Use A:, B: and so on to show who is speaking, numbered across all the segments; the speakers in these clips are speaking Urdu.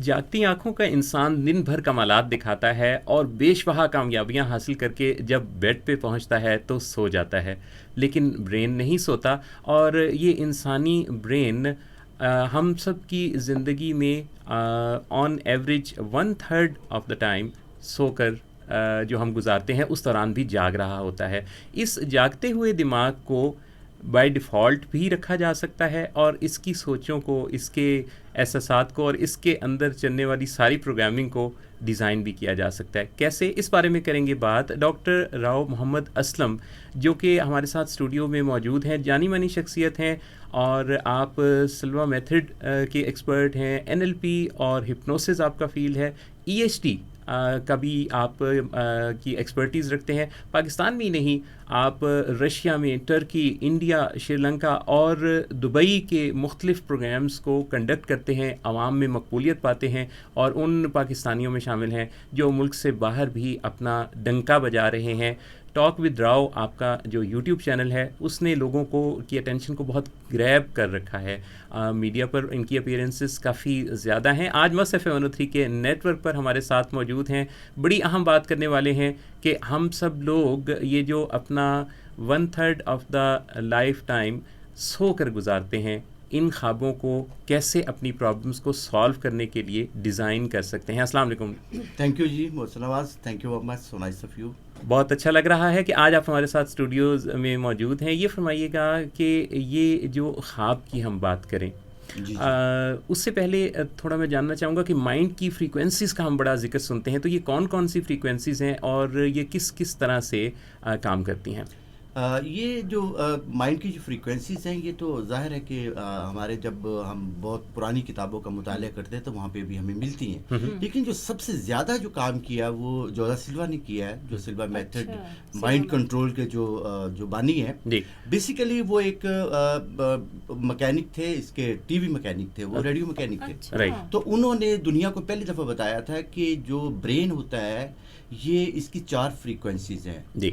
A: جاگتی آنکھوں کا انسان دن بھر کمالات دکھاتا ہے اور بے شبہ کامیابیاں حاصل کر کے جب بیڈ پہ پہنچتا ہے تو سو جاتا ہے، لیکن برین نہیں سوتا. اور یہ انسانی برین ہم سب کی زندگی میں on average 1/3 of the time so کر جو ہم گزارتے ہیں اس دوران بھی جاگ رہا ہوتا ہے. اس جاگتے ہوئے دماغ کو بائی ڈیفالٹ بھی رکھا جا سکتا ہے اور اس کی سوچوں کو، اس کے احساسات کو اور اس کے اندر چلنے والی ساری پروگرامنگ کو ڈیزائن بھی کیا جا سکتا ہے. کیسے، اس بارے میں کریں گے بات ڈاکٹر راؤ محمد اسلم، جو کہ ہمارے ساتھ اسٹوڈیو میں موجود ہیں. جانی مانی شخصیت ہیں اور آپ سلوا میتھڈ کے ایکسپرٹ ہیں. NLP اور ہپنوسس آپ کا فیلڈ ہے. EST کا بھی آپ کی ایکسپرٹیز رکھتے ہیں. پاکستان میں ہی نہیں، آپ رشیا میں، ٹرکی، انڈیا، شری لنکا اور دبئی کے مختلف پروگرامز کو کنڈکٹ کرتے ہیں، عوام میں مقبولیت پاتے ہیں اور ان پاکستانیوں میں شامل ہیں جو ملک سے باہر بھی اپنا ڈنکا بجا رہے ہیں. ٹاک ود راؤ آپ کا جو یوٹیوب چینل ہے اس نے لوگوں کی اٹینشن کو بہت گریب کر رکھا ہے. میڈیا پر ان کی اپیرنسز کافی زیادہ ہیں. آج مس FM 103 کے نیٹ ورک پر ہمارے ساتھ موجود ہیں. بڑی اہم بات کرنے والے ہیں کہ ہم سب لوگ یہ جو اپنا 1/3 of the life time so کر گزارتے ہیں، ان خوابوں کو کیسے اپنی پرابلمس کو سالو کرنے کے لیے ڈیزائن کر سکتے ہیں. السلام علیکم.
B: تھینک یو جی Mohsin Nawaz, thank you much, so nice of you.
A: بہت اچھا لگ رہا ہے کہ آج آپ ہمارے ساتھ اسٹوڈیوز میں موجود ہیں. یہ فرمائیے گا کہ یہ جو خواب کی ہم بات کریں، اس سے پہلے تھوڑا میں جاننا چاہوں گا کہ مائنڈ کی فریکوینسیز کا ہم بڑا ذکر سنتے ہیں، تو یہ کون کون سی فریکوینسیز ہیں اور یہ کس کس طرح سے کام کرتی ہیں؟
B: یہ جو مائنڈ کی جو فریکوینسیز ہیں، یہ تو ظاہر ہے کہ ہمارے جب ہم بہت پرانی کتابوں کا مطالعہ کرتے ہیں تو وہاں پہ بھی ہمیں ملتی ہیں. لیکن جو سب سے زیادہ جو کام کیا وہ جوزا سلوا نے کیا ہے، جو سلوا میتھڈ مائنڈ کنٹرول کے جو بانی ہیں. بیسیکلی وہ ایک مکینک تھے، اس کے TV مکینک تھے، وہ ریڈیو مکینک تھے. تو انہوں نے دنیا کو پہلی دفعہ بتایا تھا کہ جو برین ہوتا ہے یہ اس کی 4 فریکوینسیز ہیں.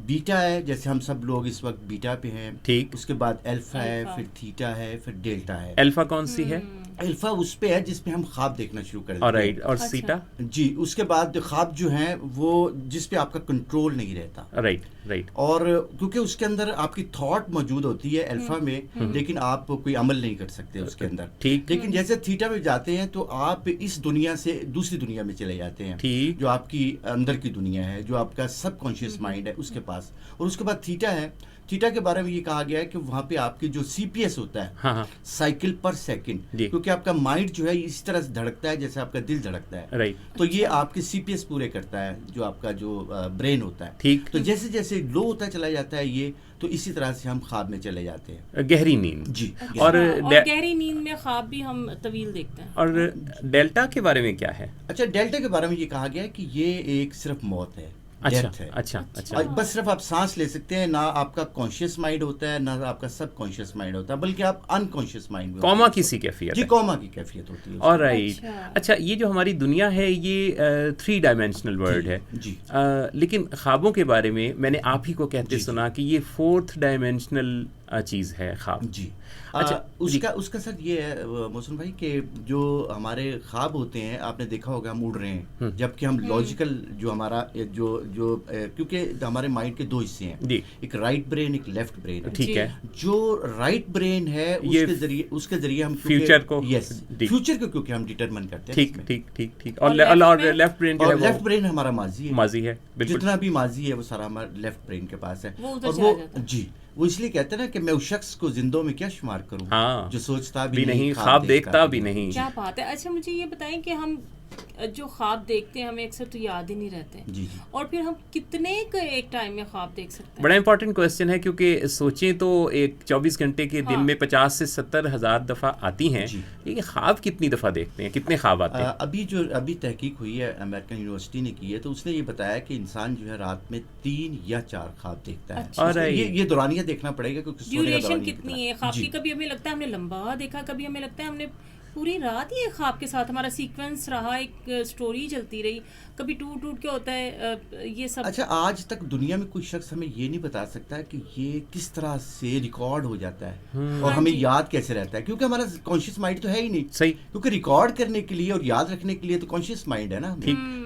B: بیٹا ہے، جیسے ہم سب لوگ اس وقت بیٹا پہ ہیں. اس کے بعد الفا ہے، پھر تھیٹا ہے، پھر ڈیلٹا ہے.
A: الفا کون سی ہے؟
B: الفا اس پہ ہے جس پہ ہم خواب دیکھنا شروع کر دیتے ہیں.
A: اور سیٹا؟
B: جی، اس کے بعد خواب جو ہیں وہ جس پہ آپ کا کنٹرول نہیں رہتا.
A: رائٹ.
B: اور کیونکہ اس کے اندر آپ کی تھاٹ موجود ہوتی ہے الفا میں، لیکن آپ کوئی عمل نہیں کر سکتے اس کے اندر. لیکن جیسے تھیٹا میں جاتے ہیں تو آپ اس دنیا سے دوسری دنیا میں چلے جاتے ہیں، جو آپ کی اندر کی دنیا ہے، جو آپ کا سب کانشیس مائنڈ ہے اس کے پاس. اور اس کے بعد تھیٹا ہے. تھیٹا کے بارے میں یہ کہا گیا ہے کہ وہاں پہ آپ کی جو CPS ہوتا ہے، سائیکل پر سیکنڈ، کیونکہ آپ کا مائنڈ جو ہے اس طرح سے دھڑکتا ہے جیسے آپ کا دل دھڑکتا ہے. تو یہ آپ کے CPS پورے کرتا ہے، جو آپ کا جو برین ہوتا ہے. تو جیسے جیسے لو ہوتا چلا جاتا ہے یہ، تو اسی طرح سے ہم خواب میں چلے جاتے ہیں،
A: گہری نیند.
B: جی.
C: اور گہری نیند میں خواب بھی ہم طویل دیکھتے ہیں.
A: اور ڈیلٹا کے بارے میں کیا ہے؟
B: اچھا، ڈیلٹا کے بارے میں یہ کہا گیا ہے کہ یہ ایک صرف موت ہے، ڈیتھ ہے.
A: اچھا.
B: بس صرف آپ سانس لے سکتے ہیں، نہ آپ کا کانشیس مائنڈ ہوتا ہے، نہ آپ کا سب کانشیس مائنڈ ہوتا ہے، بلکہ آپ انکانشیس مائنڈ.
A: کوما کسی کیفیت؟
B: جی، کوما کی کیفیت ہوتی ہے.
A: اور رائٹ. اچھا، یہ جو ہماری دنیا ہے یہ 3 ڈائمینشنل ورلڈ ہے.
B: جی.
A: لیکن خوابوں کے بارے میں نے آپ ہی کو کہتے سنا کہ یہ 4th ڈائمینشنل چیز ہے خواب.
B: جی. اچھا، اس کا سر یہ ہے محسن بھائی کہ جو ہمارے خواب ہوتے ہیں، آپ نے دیکھا ہوگا ہم اڑ رہے ہیں، جبکہ ہم لاجیکل جو ہمارا جو کیونکہ ہمارے مائنڈ کے 2 حصے ہیں، ایک رائٹ برین، ایک لیفٹ برین.
A: ٹھیک ہے.
B: جو رائٹ برین ہے اس کے ذریعے ہم فیوچر کو کیونکہ ہم ڈیٹرمن کرتے ہیں.
A: ٹھیک. اور لیفٹ
B: برین ہمارا ماضی ہے. جتنا بھی ماضی ہے وہ سارا ہمارا لیفٹ برین کے پاس ہے. اور وہ جی، وہ اس لیے کہتے ہیں نا کہ میں اس شخص کو زندوں میں کیا شمار کروں جو سوچتا بھی نہیں، خواب دیکھتا بھی نہیں.
C: کیا بات ہے. اچھا، مجھے یہ بتائیں کہ ہم جو خواب دیکھتے ہیں ہمیں اکثر تو یاد ہی نہیں رہتے.
B: جی. اور
C: پھر ہم کتنے ایک ٹائم میں خواب دیکھ سکتے ہیں؟
A: بڑا امپورٹنٹ کوسچن ہے، کیونکہ سوچیں تو ایک 24 گھنٹے کے دن میں 50 سے 70 ہزار دفعہ آتی ہیں. لیکن خواب کتنی دفعہ دیکھتے ہیں، کتنے خواب آتے ہیں؟
B: ابھی تحقیق ہوئی ہے، امریکن یونیورسٹی نے کی ہے، تو اس نے یہ بتایا کہ انسان جو ہے رات میں 3 یا 4 خواب دیکھتا ہے.
A: اور
B: یہ دورانیہ دیکھنا پڑے گا کیونکہ
C: ڈیوریشن کتنی ہے خواب کی. کبھی ہمیں لگتا ہے ہم نے لمبا دیکھا، کبھی ہمیں لگتا ہے ہم نے پوری رات یہ خواب کے ساتھ ہمارا سیکوینس رہا, ایک سٹوری چلتی رہی, کبھی ٹوٹ کے ہوتا ہے یہ سب.
B: اچھا, آج تک دنیا میں کوئی شخص ہمیں یہ نہیں بتا سکتا کہ یہ کس طرح سے ریکارڈ ہو جاتا ہے اور ہمیں یاد کیسے رہتا ہے, کیونکہ ہمارا کانشیس مائنڈ تو ہے ہی نہیں.
A: صحیح,
B: کیونکہ ریکارڈ کرنے کے لیے اور یاد رکھنے کے لیے تو کانشیس مائنڈ ہے نا,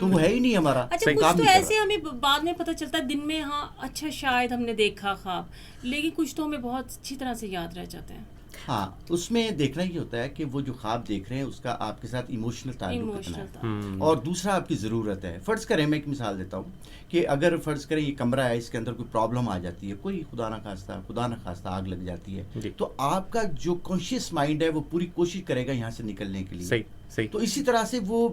B: تو وہ ہے ہی نہیں ہمارا.
C: اچھا, کچھ تو ایسے ہمیں بعد میں پتہ چلتا ہے دن میں, ہاں اچھا شاید ہم نے دیکھا خواب, لیکن کچھ تو ہمیں بہت اچھی طرح سے یاد رہ جاتے ہیں.
B: ہاں, اس میں دیکھنا یہ ہوتا ہے کہ وہ جو خواب دیکھ رہے ہیں اس کا آپ کے ساتھ ایموشنل تعلق کتنا ہے, اور دوسرا آپ کی ضرورت ہے. فرض کریں, میں ایک مثال دیتا ہوں کہ اگر فرض کریں یہ کمرہ ہے, اس کے اندر کوئی پرابلم آ جاتی ہے, کوئی خدا نہ خواستہ آگ لگ جاتی ہے, تو آپ کا جو کانشیس مائنڈ ہے وہ پوری کوشش کرے گا یہاں سے نکلنے کے لیے.
A: صحیح.
B: تو اسی طرح سے وہ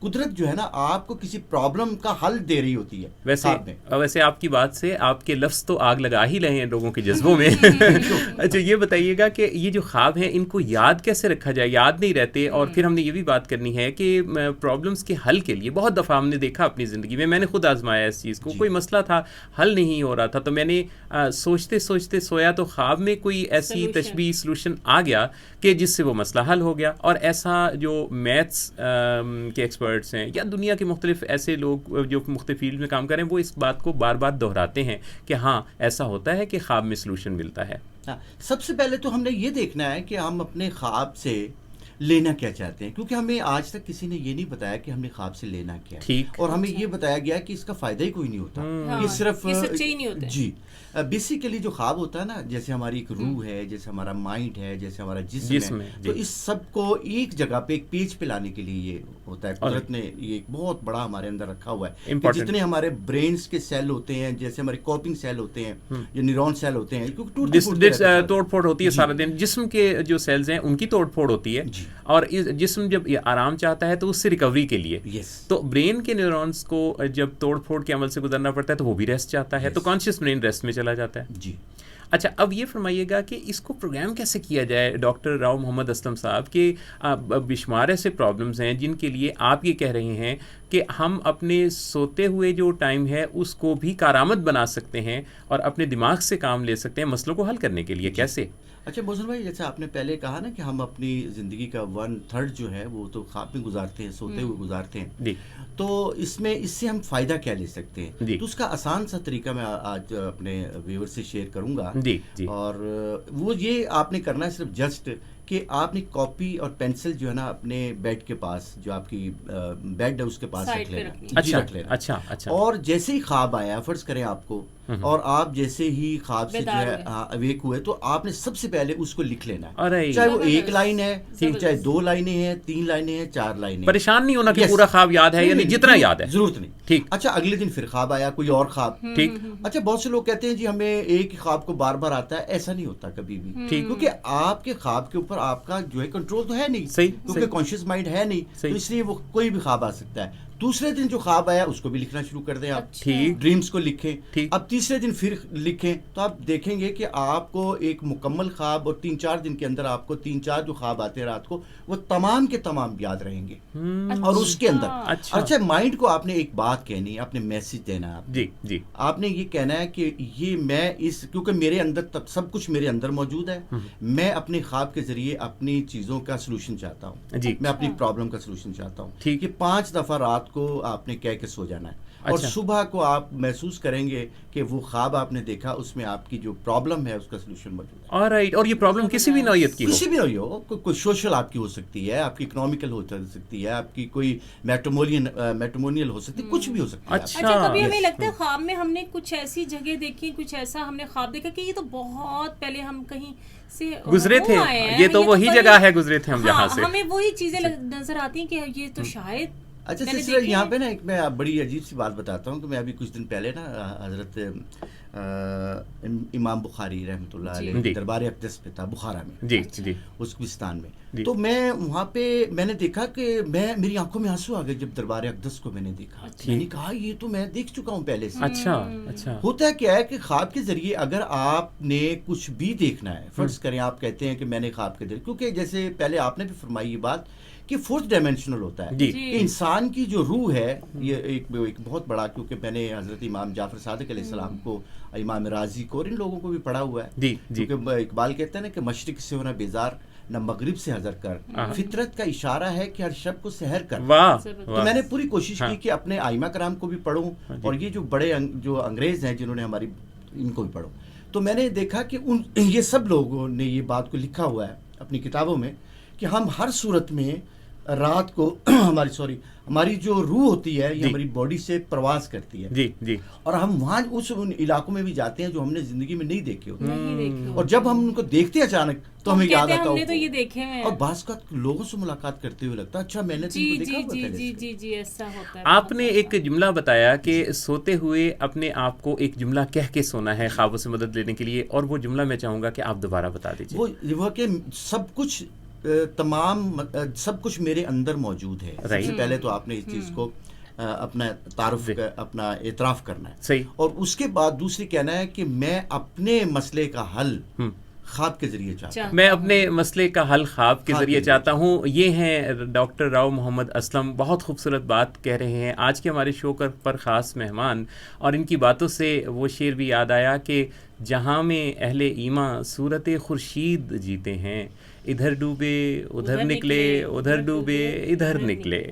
B: قدرت جو ہے نا آپ کو کسی پرابلم کا حل دے رہی ہوتی ہے.
A: ویسے آپ کی بات سے آپ کے لفظ تو آگ لگا ہی رہے ہیں لوگوں کے جذبوں میں. اچھا, یہ بتائیے گا کہ یہ جو خواب ہیں ان کو یاد کیسے رکھا جائے؟ یاد نہیں رہتے. اور پھر ہم نے یہ بھی بات کرنی ہے کہ پرابلمس کے حل کے لیے بہت دفعہ ہم نے دیکھا اپنی زندگی میں نے خود آزمایا اس چیز کو, کوئی مسئلہ تھا حل نہیں ہو رہا تھا, تو میں نے سوچتے سوچتے سویا تو خواب میں کوئی ایسی تشبیہ سلوشن آ گیا کہ جس سے وہ مسئلہ حل ہو گیا. اور ایسا جو میتھس کے ایکسپرٹس ہیں یا دنیا کے مختلف ایسے لوگ جو مختلف فیلڈ میں کام کریں, وہ اس بات کو بار بار دہراتے ہیں کہ ہاں ایسا ہوتا ہے کہ خواب میں سلوشن ملتا ہے.
B: سب سے پہلے تو ہم نے یہ دیکھنا ہے کہ ہم اپنے خواب سے لینا کیا چاہتے ہیں, کیونکہ ہمیں آج تک کسی نے یہ نہیں بتایا کہ ہم نے خواب سے لینا کیا ہے, اور ہمیں یہ بتایا گیا کہ اس کا فائدہ ہی کوئی نہیں ہوتا, یہ صرف جی بیسیکلی جو خواب ہوتا ہے نا, جیسے ہماری ایک روح ہے, جیسے ہمارا مائنڈ ہے, جیسے ہمارا جسم ہے, تو اس سب کو ایک جگہ پہ ایک پیج پہ لانے کے لیے یہ ہوتا ہے. قدرت نے یہ ایک بہت بڑا ہمارے اندر رکھا ہوا ہے کہ جتنے ہمارے برینز کے سیل ہوتے ہیں, جیسے ہمارے کوپنگ سیل ہوتے ہیں, جو نیورون سیل ہوتے ہیں,
A: توڑ پھوڑ ہوتی ہے سارا دن, جسم کے جو سیلز ہیں ان کی توڑ پھوڑ ہوتی ہے, اور جسم جب آرام چاہتا ہے تو اس سے ریکوری کے لیے, تو برین کے نیورونز کو جب توڑ پھوڑ کے عمل سے گزرنا پڑتا ہے تو وہ بھی ریسٹ چاہتا ہے, تو کانشیس برین ریسٹ میں چلا جاتا ہے.
B: جی.
A: اچھا, اب یہ فرمائیے گا کہ اس کو پروگرام کیسے کیا جائے ڈاکٹر راؤ محمد اسلم صاحب, کہ بشمار ایسے پرابلمز ہیں جن کے لیے آپ یہ کہہ رہے ہیں کہ ہم اپنے سوتے ہوئے جو ٹائم ہے اس کو بھی کارآمد بنا سکتے ہیں اور اپنے دماغ سے کام لے سکتے ہیں مسئلوں کو حل کرنے کے لیے, کیسے؟
B: اچھا محسن بھائی, جیسے آپ نے پہلے کہا نا کہ ہم اپنی زندگی کا 1/3 جو ہے وہ تو خواب میں گزارتے ہیں, سوتے ہوئے گزارتے ہیں, تو اس سے ہم فائدہ کیا لے سکتے ہیں؟ تو اس کا آسان سا طریقہ میں آج اپنے ویور سے شیئر کروں گا, اور وہ یہ آپ نے کرنا ہے صرف جسٹ کہ آپ نے کاپی اور پینسل جو ہے نا اپنے بیڈ کے پاس, جو آپ کی بیڈ ہے اس کے پاس رکھ لینا.
A: اچھا.
B: اور جیسے ہی خواب آیا, فرض کریں آپ کو, اور آپ جیسے ہی خواب سے جو ہے اویک ہوئے, تو آپ نے سب سے پہلے اس کو لکھ لینا ہے, چاہے وہ 1 لائن ہے, چاہے 2 لائنیں ہیں, 3 لائنیں ہیں, 4 لائنیں.
A: پریشان نہیں ہونا کہ پورا خواب یاد ہے, یعنی جتنا یاد ہے,
B: ضرورت نہیں.
A: ٹھیک.
B: اچھا, اگلے دن پھر خواب آیا, کوئی اور خواب.
A: ٹھیک.
B: اچھا, بہت سے لوگ کہتے ہیں جی ہمیں ایک ہی خواب کو بار بار آتا ہے, ایسا نہیں ہوتا کبھی بھی, کیونکہ آپ کے خواب کے اوپر آپ کا جو ہے کنٹرول تو ہے نہیں, کیونکہ کانشیس مائنڈ ہے نہیں, تو اس لیے وہ کوئی بھی خواب آ سکتا ہے. دوسرے دن جو خواب آیا اس کو بھی لکھنا شروع کر دیں آپ, ڈریمز کو لکھیں. اب تیسرے دن پھر لکھیں, تو آپ دیکھیں گے کہ آپ کو ایک مکمل خواب, اور 3-4 دن کے اندر آپ کو 3-4 جو خواب آتے ہیں رات کو, وہ تمام کے تمام یاد رہیں گے. اور اس کے اندر اچھا مائنڈ کو آپ نے ایک بات کہنی ہے, آپ نے میسج دینا ہے, آپ نے یہ کہنا ہے کہ یہ میں کیونکہ میرے اندر تب سب کچھ میرے اندر موجود ہے, میں اپنے خواب کے ذریعے اپنی چیزوں کا سلوشن چاہتا ہوں, میں اپنی پرابلم کا سلوشن چاہتا ہوں. یہ 5 دفعہ رات کو آپ نے کہہ کے سو جانا ہے, اور صبح کو آپ محسوس کریں گے کہ وہ خواب آپ نے دیکھا اس میں آپ کی جو پرابلم ہے اس کا سلوشن موجود ہے.
A: آلرائٹ. اور یہ پرابلم کسی بھی نوعیت کی
B: ہو, کوئی سوشل آپ کی ہو سکتی ہے, آپ کی اکنامیکل ہو سکتی ہے, آپ کی کوئی میٹرمونیل ہو سکتی ہے, کچھ بھی ہو سکتی ہے.
C: اچھا, کبھی ہمیں لگتا ہے خواب میں ہم نے کچھ ایسی جگہ دیکھی, کچھ ایسا ہم نے خواب دیکھا کہ یہ تو بہت پہلے ہم کہیں سے
A: گزرے تھے, یہ تو وہی جگہ ہے گزرے تھے ہم جہاں سے,
C: ہمیں وہی چیزیں نظر آتی ہیں کہ یہ تو شاید.
B: اچھا سلسلہ یہاں پہ نا ایک میں بڑی عجیب سی بات بتاتا ہوں کہ میں ابھی کچھ دن پہلے نا حضرت امام بخاری رحمۃ اللہ علیہ دربار اقدس پہ تھا بخارا میں, ازبکستان میں. تو میں وہاں پہ میں نے دیکھا کہ میری آنکھوں میں آنسو آ گئے جب دربار اقدس کو میں نے دیکھا. میں نے کہا یہ تو میں دیکھ چکا ہوں پہلے سے.
A: اچھا.
B: ہوتا ہے کیا ہے کہ خواب کے ذریعے اگر آپ نے کچھ بھی دیکھنا ہے, فرض کریں آپ کہتے ہیں کہ میں نے خواب کے ذریعے, کیونکہ جیسے پہلے آپ نے بھی فرمائی یہ بات کہ 4th ڈائمینشنل ہوتا ہے, کہ انسان کی جو روح ہے یہ ایک بہت بڑا, کیونکہ میں نے حضرت امام جعفر صادق علیہ السلام کو, امام راضی کو اور ان لوگوں کو بھی پڑھا ہوا ہے, کیونکہ اقبال کہتا ہے نا کہ مشرق سے ہونا بیزار نہ مغرب سے حذر کر، فطرت کا اشارہ ہے کہ ہر شب کو سحر کر.
A: واہ
B: تو میں نے پوری کوشش کی کہ اپنے آئمہ کرام کو بھی پڑھوں اور یہ جو بڑے جو انگریز ہیں جنہوں نے ہماری ان کو بھی پڑھوں. تو میں نے دیکھا کہ یہ سب لوگوں نے یہ بات کو لکھا ہوا ہے اپنی کتابوں میں کہ ہم ہر صورت میں رات کو ہماری جو روح ہوتی ہے یہ ہماری باڈی سے پرواز کرتی ہے.
A: جی جی. اور
B: ہم وہاں ان علاقوں میں بھی جاتے ہیں جو ہم نے زندگی میں نہیں دیکھے ہوتے، اور جب ہم ان کو دیکھتے ہیں اچانک تو ہمیں یاد آتا ہے، اور بعض کا لوگوں سے ملاقات کرتے ہوئے لگتا ہے اچھا میں نے تو ان کو دیکھا ہوا تھا.
C: جی ایسا ہوتا ہے.
A: آپ نے ایک جملہ بتایا کہ سوتے ہوئے اپنے آپ کو ایک جملہ کہہ کے سونا ہے خوابوں سے مدد لینے کے لیے، اور وہ جملہ میں چاہوں گا کہ آپ دوبارہ بتا دیجیے.
B: وہ کہ سب کچھ میرے اندر موجود ہے. سب سے پہلے تو آپ نے اس چیز کو اپنا تعارف اپنا اعتراف کرنا ہے
A: صحیح،
B: اور اس کے بعد دوسری کہنا ہے کہ میں اپنے مسئلے کا حل خواب کے ذریعے چاہتا ہوں.
A: میں اپنے مسئلے کا حل خواب کے ذریعے چاہتا ہوں. یہ ہیں ڈاکٹر راؤ محمد اسلم، بہت خوبصورت بات کہہ رہے ہیں آج کے ہمارے شو پر خاص مہمان، اور ان کی باتوں سے وہ شعر بھی یاد آیا کہ جہاں میں اہل ایمان صورت خورشید جیتے ہیں، ادھر ڈوبے ادھر نکلے، ادھر ڈوبے ادھر نکلے.